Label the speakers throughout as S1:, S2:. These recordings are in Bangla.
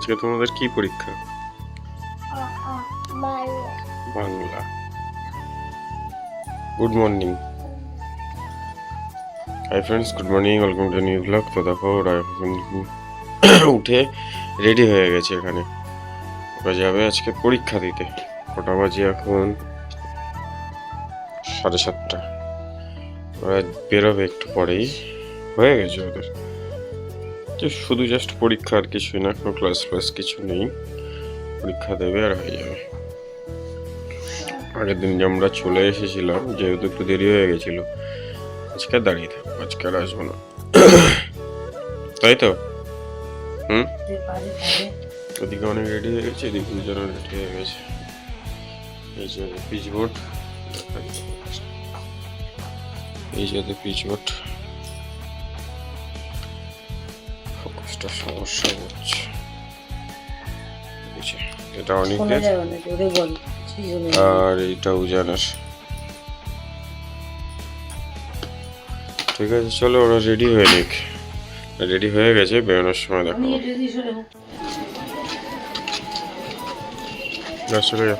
S1: আজকে তোমাদের কি পরীক্ষা? Bangla. Good morning. Hi friends, good morning, welcome to new blog. তো দেখো ওরা এখন উঠে রেডি হয়ে গেছে। এখানে ওরা যাবে আজকে পরীক্ষা দিতে। কটা বাজে এখন? 7:30। ওরা বেরোবে একটু পরেই। হয়ে গেছে ওদের, শুধু জাস্ট পরীক্ষা, আর কিছুই না। কোনো ক্লাস ফ্লাস কিছু নেই, পরীক্ষা দেবে আর হয়ে যাবে। আগের দিন যে আমরা চলে এসেছিলাম, যেহেতু একটু দেরি হয়ে গেছিল, আজকে দাঁড়িয়ে থাকবো, আজকে আর আসবো না, তাই তো? ওদিকে অনেক রেডি হয়ে গেছে, এদিকে দুজন রেডি হয়ে গেছে। এই যে পিচবোর্ড, এই যে পিচবোর্ড, ফোকাসটা সমস্যা হচ্ছে। এটা অনেকের, আর এইটা উজানের। ঠিক আছে, চলো ওরা রেডি হয়ে নিক। রেডি হয়ে গেছে, বেরোনোর সময় দেখাবো। চলে যাও।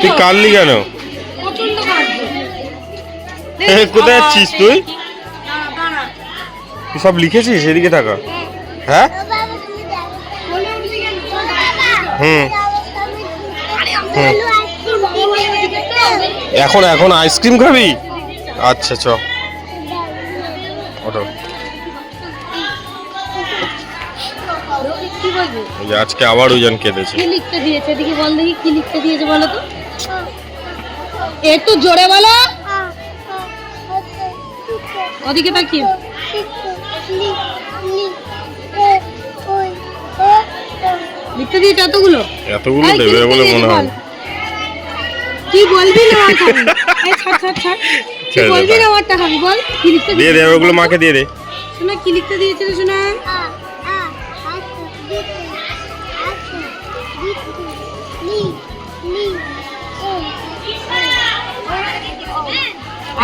S1: তুই কাটলি কেন? কোথায় যাচ্ছিস তুই? তুই সব লিখেছিস? এদিকে থাকা। হ্যাঁ, এখন এখন আইসক্রিম খাবি? আচ্ছা চ ওঠো। আজকে আবার উজান কেঁদেছে।
S2: কি লিখতে দিয়েছে দেখি, বল দেখি কি লিখতে দিয়েছে বলো তো, একটু জোরে বলো। ওদিকে তাকিয়ে লিখতে দিয়েছে এতগুলো
S1: দেবে বলে মনে হয়।
S2: কি বলবি না আমার খাবি? এই ছাড় ছাড় ছাড়, কি বলবি না আমারটা খাবি? বল কি লিখতে
S1: দিয়ে দে, ওগুলো মাকে দিয়ে দে।
S2: শোনা কি লিখতে দিয়েছে রে শোনা?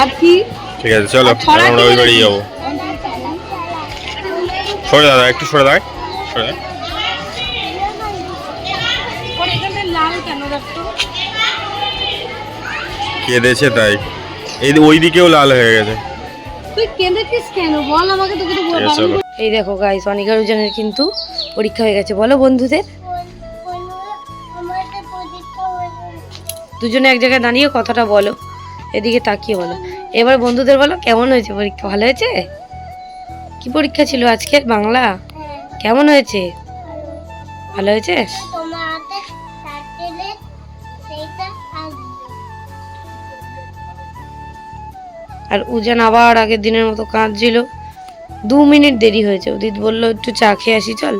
S2: আর কি?
S1: ঠিক আছে চলো, আমরা ওই বাড়ি যাবো। সরে দাদা, একটু সরে দাঁড়ায়, সরে দাঁড়ায়। কেঁদেছে তাই, এই ওই দিকেও লাল হয়ে গেছে।
S2: তুই কেঁদেছিস কেন বল আমাকে, তোকে তো বলবো। এই দেখো গাইস, অনিকা রুজানের কিন্তু পরীক্ষা হয়ে গেছে। বলো বন্ধুদের, দুজনে এক জায়গায় দাঁড়িয়ে কথাটা বলো, এদিকে তাকিয়ে বলো। এবার বন্ধুদের বলো কেমন হয়েছে পরীক্ষা? ভালো হয়েছে? কি পরীক্ষা ছিল আজকে? বাংলা। কেমন হয়েছে? ভালো হয়েছে? আর উজান আবার আগের দিনের মতো কাঁদছিল। 2 মিনিট দেরি হয়েছে, উদিত বললো একটু চা খেয়ে আসি চল।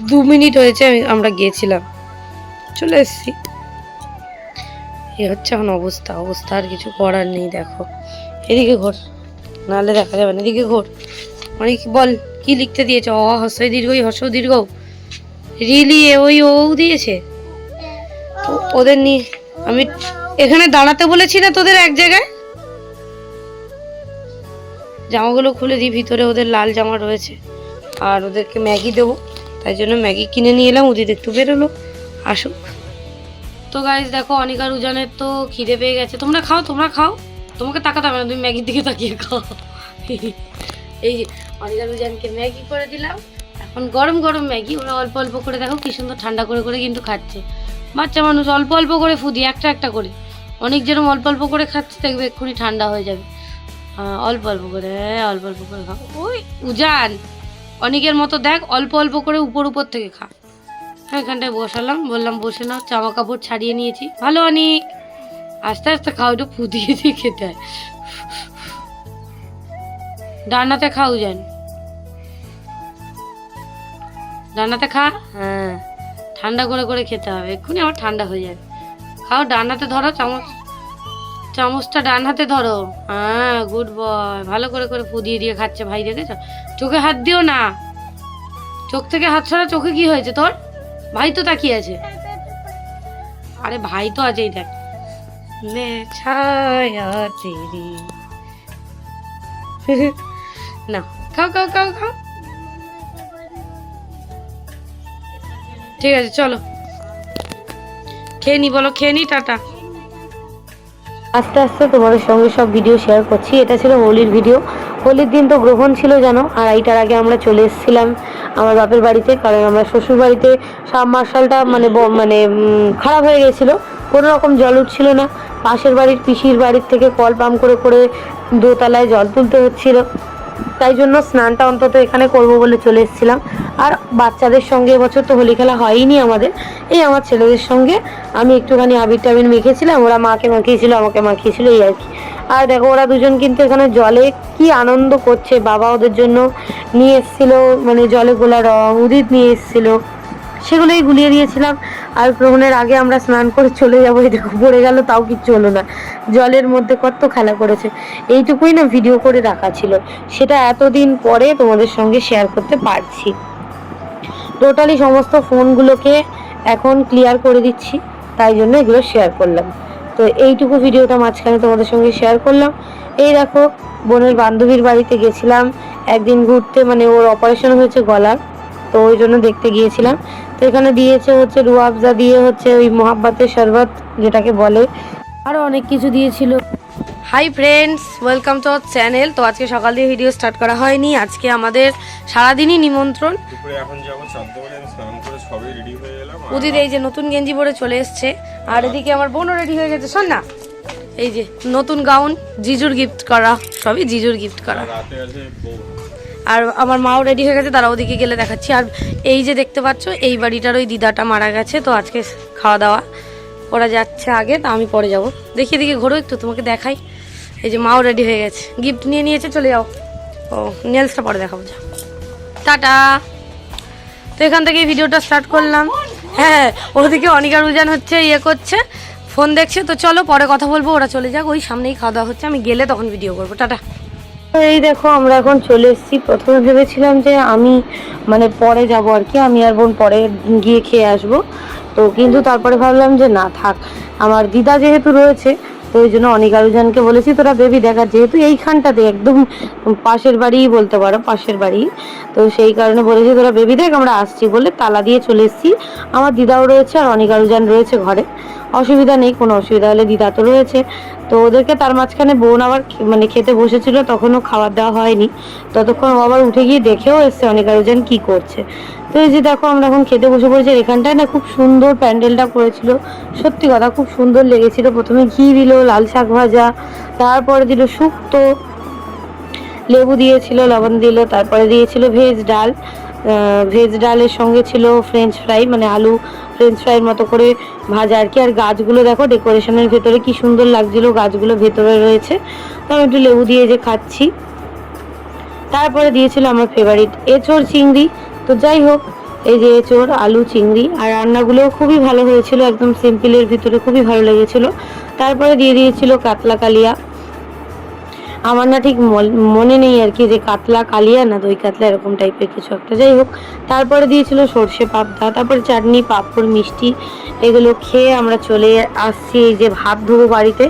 S2: 2 মিনিট হয়েছে আমরা গিয়েছিলাম, চলে এসেছি। এ হচ্ছে এখন অবস্থা, আর কিছু করার নেই। দেখো এদিকে ঘোর, নাহলে দেখা যাবে না। এদিকে ঘোর। অনেক বল কি লিখতে দিয়েছে? অ হস্যই দীর্ঘই, হস্য দীর্ঘ, রিলি ওই ও দিয়েছে। ওদের নিয়ে আমি এখানে দাঁড়াতে বলেছি না তোদের এক জায়গায়? জামাগুলো খুলে দিই, ভিতরে ওদের লাল জামা রয়েছে। আর ওদেরকে ম্যাগি দেবো, তাই জন্য ম্যাগি কিনে নিয়ে এলাম। ওদের একটু বেরোলো, আসুক। তো গাইস দেখো, অনিকার উজানের তো খিদে পেয়ে গেছে। তোমরা খাও, তোমরা খাও, তোমাকে তাকাতে হবে না, তুমি ম্যাগির দিকে তাকিয়ে খাও। এই যে অনিকার উজানকে ম্যাগি করে দিলাম, এখন গরম গরম ম্যাগি। ওরা অল্প অল্প করে দেখো কি সুন্দর ঠান্ডা করে করে কিন্তু খাচ্ছে। বাচ্চা মানুষ অল্প অল্প করে ফুদি, একটা একটা করে। অনেক যেরকম অল্প অল্প করে খাচ্ছে, দেখবে এক্ষুনি ঠান্ডা হয়ে যাবে। অল্প অল্প করে, অল্প অল্প করে খাও। ওই উজান অনেকের মতো দেখ, অল্প অল্প করে উপর উপর থেকে খা। হ্যাঁ, এখানটায় বসালাম, বললাম বসে নাও। জামা কাপড় ছাড়িয়ে নিয়েছি। ভালো অনেক, আস্তে আস্তে খাও, একটু ফুদিয়ে দিয়ে খেতে হয়। ডানাতে খাও উজান, ডানাতে খা। হ্যাঁ, ঠান্ডা করে করে খেতে হবে, এক্ষুনি আমার ঠান্ডা হয়ে যাবে। খাও, ডানাতে ধরো, চামচটা ডান হাতে ধরো। হ্যাঁ, গুড বয়। ভালো করে করে ফুদিয়ে দিয়ে খাচ্ছে ভাই, দেখেছ? চোখে হাত দিও না, চোখ থেকে হাত সরা। চোখে কি হয়েছে তোর? ভাই তো তাকিয়ে আছে। আরে ভাই তো আছেই, দেখ मैं छाया तेरी না খাও খাও খাও খাও ঠিক আছে চলো খেয়ে নি বলো খেয়ে নি টাটা আস্তে আস্তে তোমাদের সঙ্গে সব ভিডিও শেয়ার করছি এটা ছিল হোলির ভিডিও হোলির দিন তো গ্রহণ ছিল জানো আর এইটার আগে আমরা চলে এসেছিলাম আমার বাপের বাড়িতে কারণ আমরা শ্বশুর বাড়িতে সাবমার্শালটা মানে খারাপ হয়ে গেছিলো কোনো রকম জল উঠছিল না পাশের বাড়ির পিসির বাড়ির থেকে কল পাম্প করে করে দোতলায় জল তুলতে হচ্ছিল তাই জন্য স্নানটা অন্তত এখানে করব বলে চলে এসেছিলাম আর বাচ্চাদের সঙ্গে এবছর তো হোলি খেলা হয়নি আমাদের এই আমার ছেলেদের সঙ্গে আমি একটুখানি আবির টাবির মেখেছিলাম ওরা মাকে মাখিয়েছিল আমাকে মাখিয়েছিল এই আর কি আর দেখো ওরা দুজন কিন্তু এখানে জলে কি আনন্দ করছে বাবা ওদের জন্য নিয়ে এসেছিল মানে জলে গোলা রং উদিত নিয়ে এসেছিল সেগুলোই গুলিয়ে দিয়েছিলাম আর গ্রহণের আগে আমরা স্নান করে চলে যাবো এই দেখো পড়ে গেল তাও কিচ্ছু হলো না জলের মধ্যে কত খেলা করেছে এইটুকুই না ভিডিও করে রাখা ছিল সেটা এতদিন পরে তোমাদের সঙ্গে শেয়ার করতে পারছি টোটালি সমস্ত ফোনগুলোকে এখন ক্লিয়ার করে দিচ্ছি তাই জন্য এগুলো শেয়ার করলাম তো এইটুকু ভিডিওটা মাঝখানে তোমাদের সঙ্গে শেয়ার করলাম এই দেখো বোনের বান্ধবীর বাড়িতে গেছিলাম একদিন ঘুরতে মানে ওর অপারেশন হয়েছে গলার তো ওই জন্য দেখতে গিয়েছিলাম তো এখানে দিয়েছে হচ্ছে রুয়াবজা দিয়ে হচ্ছে ওই মোহাব্বতের শরবত যেটাকে বলে আরও অনেক কিছু দিয়েছিল hi friends welcome to our channel তো আজকে সকাল দিয়ে ভিডিও স্টার্ট করা হয়নি আজকে আমাদের সারাদিনই নিমন্ত্রণ
S1: দুপুরে এখন যাবো চাঁদতে বলে আমি স্নান করে সবই রেডি হয়ে গেলাম
S2: উদিত এই যে নতুন গেঞ্জি পরে চলে এসছে আর এদিকে আমার বোনও রেডি হয়ে গেছে শোন না এই যে নতুন গাউন জিজুর গিফট করা সবই জিজুর গিফট করা
S1: রাতে আছে
S2: আর আমার মাও রেডি হয়ে গেছে তারা ওদিকে গেলে দেখাচ্ছি আর এই যে দেখতে পাচ্ছ এই বাড়িটার ওই দিদাটা মারা গেছে তো আজকে খাওয়া দাওয়া ওরা যাচ্ছে আগে তা আমি পরে যাব দেখি এদিকে ঘোরো একটু তোমাকে দেখাই এই যে মাও রেডি হয়ে গেছে গিফট নিয়ে নিয়েছে চলে যাও ও নেলসটা পরে দেখাবো যা টাটা তো এখান থেকে ভিডিওটা স্টার্ট করলাম হ্যাঁ ওদিকে অনিকা রুজান হচ্ছে ইয়ে করছে ফোন দেখছে তো চলো পরে কথা বলবো ওরা চলে যাক ওই সামনেই খাওয়া দাওয়া হচ্ছে আমি গেলে তখন ভিডিও করবো টাটা এই দেখো আমরা এখন চলে এসেছি প্রথমে ভেবেছিলাম যে আমি মানে পরে যাব আর কি আমি আর বোন পরে গিয়ে খেয়ে আসবো তো কিন্তু তারপরে ভাবলাম যে না থাক আমার দিদা যেহেতু রয়েছে তো ওই জন্য অনিকা রুজানকে বলেছি তোরা বেবি দেখা যেহেতু এইখানটাতে একদম পাশের বাড়িই বলতে পারো পাশের বাড়ি তো সেই কারণে বলেছি তোরা বেবি দেখ আমরা আসছি বলে তালা দিয়ে চলে এসেছি আমার দিদাও রয়েছে আর অনিকা রুজান রয়েছে ঘরে অসুবিধা নেই কোনো অসুবিধা হলে দিদা তো রয়েছে তো ওদেরকে তার মাঝখানে বোন আবার মানে খেতে বসেছিল তখনও খাবার দেওয়া হয়নি ততক্ষণ ও আবার উঠে গিয়ে দেখেও এসছে অনিকা রুজান কি করছে তো এই যে দেখো আমরা এখন খেতে বসে পড়েছি এখানটায় না খুব সুন্দর প্যান্ডেলটা করেছিল সত্যি কথা খুব সুন্দর লেগেছিল প্রথমে ঘি দিল লাল শাক ভাজা তারপরে দিল শুক্তো লেবু দিয়েছিল লবণ দিল তারপরে দিয়েছিল ভেজ ডালের সঙ্গে ছিল ফ্রেঞ্চ ফ্রাই মানে আলু ফ্রেঞ্চ ফ্রাইয়ের মতো করে ভাজা আর কি আর গাছগুলো দেখো ডেকোরেশনের ভেতরে কি সুন্দর লাগছিল গাছগুলো ভেতরে রয়েছে তো আমি একটু লেবু দিয়ে যে খাচ্ছি তারপরে দিয়েছিল আমার ফেভারিট এঁচোড় চিংড়ি তো যাই হোক এই যে এঁচোড় আলু চিংড়ি আর রান্নাগুলোও খুবই ভালো হয়েছিল একদম সিম্পলের ভিতরে খুবই ভালো লেগেছিল তারপরে দিয়ে দিয়েছিল কাতলা কালিয়া আমার না ঠিক মনে নেই আর কি যে কাতলা কালিয়া না দই কাতলা এরকম টাইপের কিছু একটা যাই হোক তারপরে দিয়েছিল সর্ষে পাবদা তারপরে চাটনি পাঁপড় মিষ্টি এগুলো খেয়ে আমরা চলে আসছি এই যে ভাত ধোবো বাড়িতে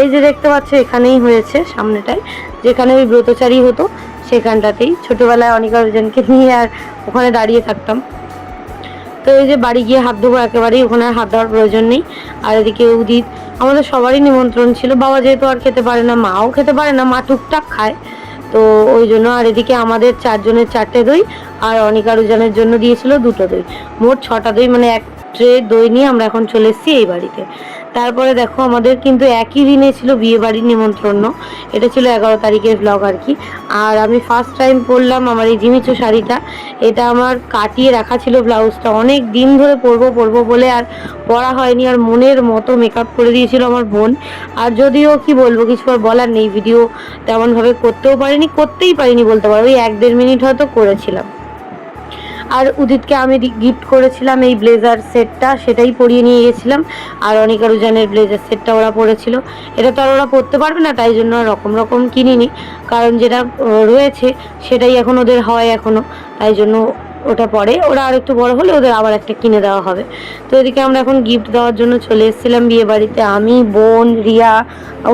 S2: এই যে দেখতে পাচ্ছ এখানেই হয়েছে সামনেটায় যেখানে ওই ব্রতচারী হতো সেখানটাতেই ছোটোবেলায় অনিকা রুজানকে নিয়ে আর ওখানে দাঁড়িয়ে থাকতাম তো এই যে বাড়ি গিয়ে হাত ধোবো একেবারেই ওখানে আর হাত দেওয়ার প্রয়োজন নেই আর এদিকে উদিত আমাদের সবারই নিমন্ত্রণ ছিল বাবা যেহেতু আর খেতে পারে না মাও খেতে পারে না মা টুকটাক খায় তো ওই জন্য আর এদিকে আমাদের 4 জনের 4টে দই আর অনিকা রুজানের জন্য দিয়েছিল 2টো দই মোট 6টা দই মানে এক ট্রে দই নিয়ে আমরা এখন চলে এসেছি এই বাড়িতে তারপরে দেখো আমাদের কিন্তু একই দিনে ছিল বিয়ে বাড়ির নিমন্ত্রণ এটা ছিল 11 তারিখের ব্লগ আর কি আর আমি ফার্স্ট টাইম পরলাম আমার এই জিমিচু শাড়িটা এটা আমার কাটিয়ে রাখা ছিল ব্লাউজটা অনেক দিন ধরে পরবো বলে আর পরা হয়নি আর মনের মতো মেকআপ করে দিয়েছিল আমার বোন আর যদিও কি বলবো কিছু আর বলার নেই ভিডিও তেমনভাবে করতেই পারিনি বলতে পারো ওই 1-1.5 মিনিট হয়তো করেছিলাম আর উদিতকে আমি গিফট করেছিলাম এই ব্লেজার সেটটা সেটাই পরিয়ে নিয়ে গেছিলাম আর অনিকা রুজানের ব্লেজার সেটটা ওরা পরেছিল এটা তো আর ওরা পরতে পারবে না তাই জন্য রকম কিনিনি কারণ যেটা রয়েছে সেটাই এখন ওদের হয় এখনও তাই জন্য ওটা পরে ওরা আর একটু বড় হলে ওদের আবার একটা কিনে দেওয়া হবে। তো এদিকে আমরা এখন গিফট দেওয়ার জন্য চলে এসেছিলাম বিয়ে বাড়িতে। আমি, বোন, রিয়া,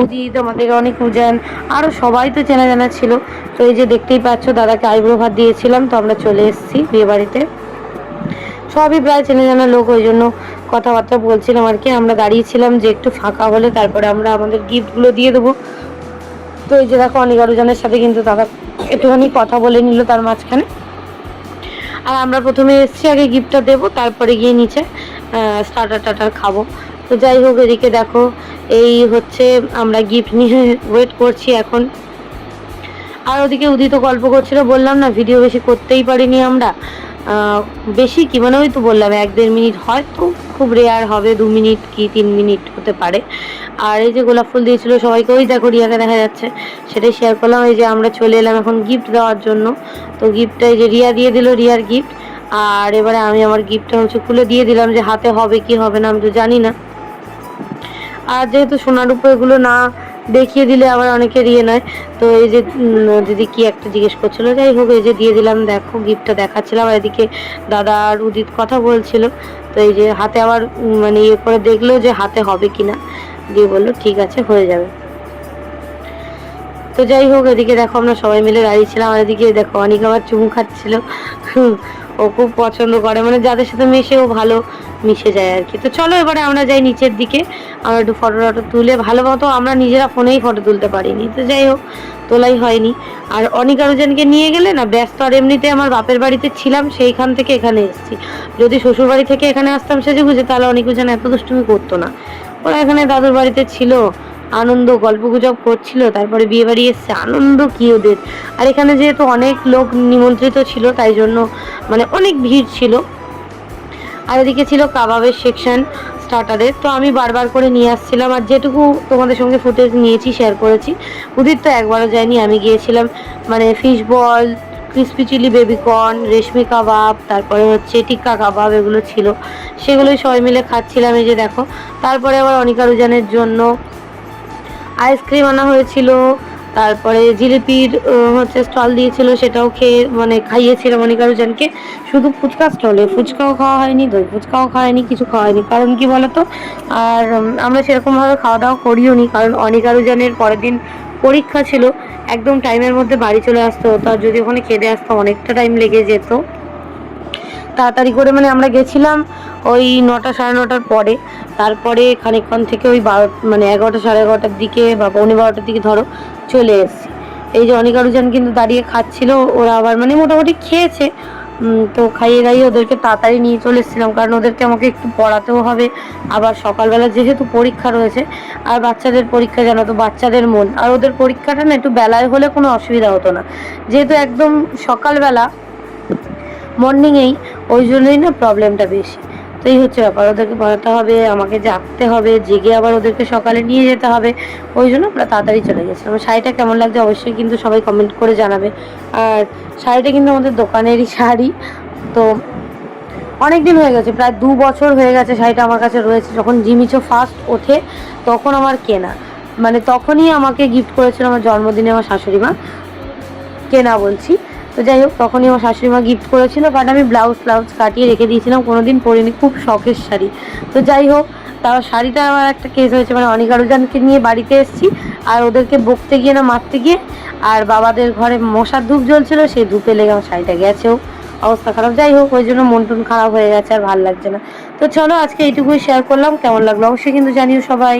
S2: উদিত, আমাদের অনেক উজান, আরও সবাই তো চেনা জানা ছিল। তো এই যে দেখতেই পাচ্ছ দাদাকে আইব্রো ভাত দিয়েছিলাম। তো আমরা চলে এসেছি বিয়ে বাড়িতে, সবই প্রায় চেনা জানা লোক, ওই জন্য কথাবার্তা বলছিলাম আর কি। আমরা দাঁড়িয়েছিলাম যে একটু ফাঁকা হলে তারপরে আমরা আমাদের গিফটগুলো দিয়ে দেবো। তো এই যে দেখো অনেক আরোজনের সাথে কিন্তু দাদা একটুখানি কথা বলে নিল তার মাঝখানে। আর আমরা প্রথমে এসেছি, আগে গিফটটা দেবো, তারপরে গিয়ে নিচে স্টার্টার খাবো। তো যাই হোক, এদিকে দেখো এই হচ্ছে আমরা গিফট নিয়ে ওয়েট করছি এখন। আর ওদিকে উদিত গল্প করছিল, বললাম না ভিডিও বেশি করতেই পারিনি আমরা। বেশি কি মানে ওই তো বললাম 1-1.5 মিনিট, হয়তো খুব রেয়ার হবে 2 মিনিট কি 3 মিনিট হতে পারে। আর এই যে গোলাপ ফুল দিয়েছিল সবাইকে, ওই দেখো রিয়াকে দেখা যাচ্ছে, সেটাই শেয়ার করলাম। এই যে আমরা চলে এলাম এখন গিফট দেওয়ার জন্য। তো গিফটটা এই যে রিয়া দিয়ে দিল, রিয়ার গিফট। আর এবারে আমি আমার গিফটটা হচ্ছে খুলে দিয়ে দিলাম, যে হাতে হবে কি হবে না আমি তো জানি না। আর যেহেতু সোনার উপর এগুলো না দেখিয়ে দিলে আবার অনেকের ইয়ে নয়। তো এই যে দিদি কি একটা জিজ্ঞেস করছিল, যাই হোক এই যে দিয়ে দিলাম, দেখো গিফটটা দেখাচ্ছিলাম। আর এদিকে দাদা আর উদিত কথা বলছিল। তো এই যে হাতে আবার মানে ইয়ে করে দেখলো যে হাতে হবে কিনা, দিয়ে বললো ঠিক আছে হয়ে যাবে। তো যাই হোক, এদিকে দেখো আমরা সবাই মিলে দাঁড়িয়েছিলাম। আর এদিকে দেখো অনেক আবার চুমু খাচ্ছিল। ও খুব পছন্দ করে, মানে যাদের সাথে মিশে ও ভালো মিশে যায় আর কি। তো চলো এবারে আমরা যাই নিচের দিকে, আমরা একটু ফটো তুলে, ভালো মতো আমরা নিজেরা ফোনেই ফটো তুলতে পারিনি, তো যাই হোক তোলাই হয়নি। আর অনেক আরোজনকে নিয়ে গেলে না ব্যস্ত, আর এমনিতে আমার বাপের বাড়িতে ছিলাম, সেইখান থেকে এখানে এসেছি। যদি শ্বশুর বাড়ি থেকে এখানে আসতাম সেজে গুজে, তাহলে অনেক উজান এত দুষ্টুমি করতো না। ওরা এখানে দাদুর বাড়িতে ছিল, আনন্দ গল্প গুজব করছিল, তারপরে বিয়ে বাড়ি এসছে, আনন্দ কি ওদের। আর এখানে যেহেতু অনেক লোক নিমন্ত্রিত ছিল তাই জন্য মানে অনেক ভিড় ছিল। আর এদিকে ছিল কাবাবের সেকশন স্টার্টারের। তো আমি বারবার করে নিয়ে আসছিলাম, আর যেটুকু তোমাদের সঙ্গে ফুটেজ নিয়েছি শেয়ার করেছি। উদিত তো একবারও যায়নি, আমি গিয়েছিলাম। মানে fish ball, crispy chilli baby corn, reshmi kabab, তারপরে হচ্ছে টিক্কা কাবাব, এগুলো ছিল, সেগুলোই সবাই মিলে খাচ্ছিলাম। এই যে দেখো, তারপরে আবার অনিকা রুজানের জন্য আইসক্রিম আনা হয়েছিল, তারপরে জিলিপির হচ্ছে স্টল দিয়েছিল, সেটাও খেয়ে মানে খাইয়েছিলাম অনিকা রুজানকে। শুধু ফুচকা স্টলে, ফুচকাও খাওয়া হয়নি, দই ফুচকাও খাওয়ায়নি, কিছু খাওয়ায়নি। কারণ কি বলতো, আর আমরা সেরকমভাবে খাওয়া দাওয়া করিও নি, কারণ অনিকা রুজানের পরের দিন পরীক্ষা ছিল, একদম টাইমের মধ্যে বাড়ি চলে আসতে হতো। আর যদি ওখানে খেতে আসতো অনেকটা টাইম লেগে যেত। তাড়াতাড়ি করে মানে আমরা গেছিলাম ওই 9টা 9:30টার পরে, তারপরে খানিকক্ষণ থেকে ওই 11টা 11:30টার দিকে বা 12:15টার দিকে ধরো চলে এসেছি। এই যে অনিকা রুজান কিন্তু দাঁড়িয়ে খাচ্ছিল, ওরা আবার মানে মোটামুটি খেয়েছে। তো খাইয়ে দাইয়ে ওদেরকে তাড়াতাড়ি নিয়ে চলে এসেছিলাম, কারণ ওদেরকে আমাকে একটু পড়াতেও হবে। আবার সকালবেলা যেহেতু পরীক্ষা রয়েছে, আর বাচ্চাদের পরীক্ষা জানো তো, বাচ্চাদের মন, আর ওদের পরীক্ষাটা না একটু বেলায় হলে কোনো অসুবিধা হতো না, যেহেতু একদম সকালবেলা মর্নিংয়েই, ওই জন্যই না প্রবলেমটা বেশি। তো এই হচ্ছে ব্যাপার, ওদেরকে পড়াতে হবে, আমাকে জাগতে হবে, জেগে আবার ওদেরকে সকালে নিয়ে যেতে হবে, ওই জন্য আমরা তাড়াতাড়ি চলে গেছিলাম। শাড়িটা কেমন লাগছে অবশ্যই কিন্তু সবাই কমেন্ট করে জানাবে। আর শাড়িটা কিন্তু আমাদের দোকানেরই শাড়ি। তো অনেক দিন হয়ে গেছে, প্রায় 2 বছর হয়ে গেছে শাড়িটা আমার কাছে রয়েছে। যখন জিমিচো ফার্স্ট ওঠে তখন আমার কেনা, মানে তখনই আমাকে গিফট করেছিল আমার জন্মদিনে আমার শাশুড়ি মা, কেনা বলছি। তো যাই হোক, তখনই আমার শাশুড়ি মা গিফট করেছিল, বাট আমি ব্লাউজ কাটিয়ে রেখে দিয়েছিলাম, কোনোদিন পরিনি, খুব শখের শাড়ি। তো যাই হোক, তার শাড়িটা আমার একটা কেস হয়েছে, মানে অনিকা রুজানকে নিয়ে বাড়িতে এসেছি, আর ওদেরকে বকতে গিয়ে না মারতে গিয়ে, আর বাবাদের ঘরে মশার ধূপ জ্বলছিল, সেই ধূপে লেগে আমার শাড়িটা গেছেও, অবস্থা খারাপ। যাই হোক, ওই জন্য মন টন খারাপ হয়ে গেছে, আর ভালো লাগছে না। তো চলো আজকে এইটুকুই শেয়ার করলাম, কেমন লাগলো অবশ্যই কিন্তু জানিও সবাই।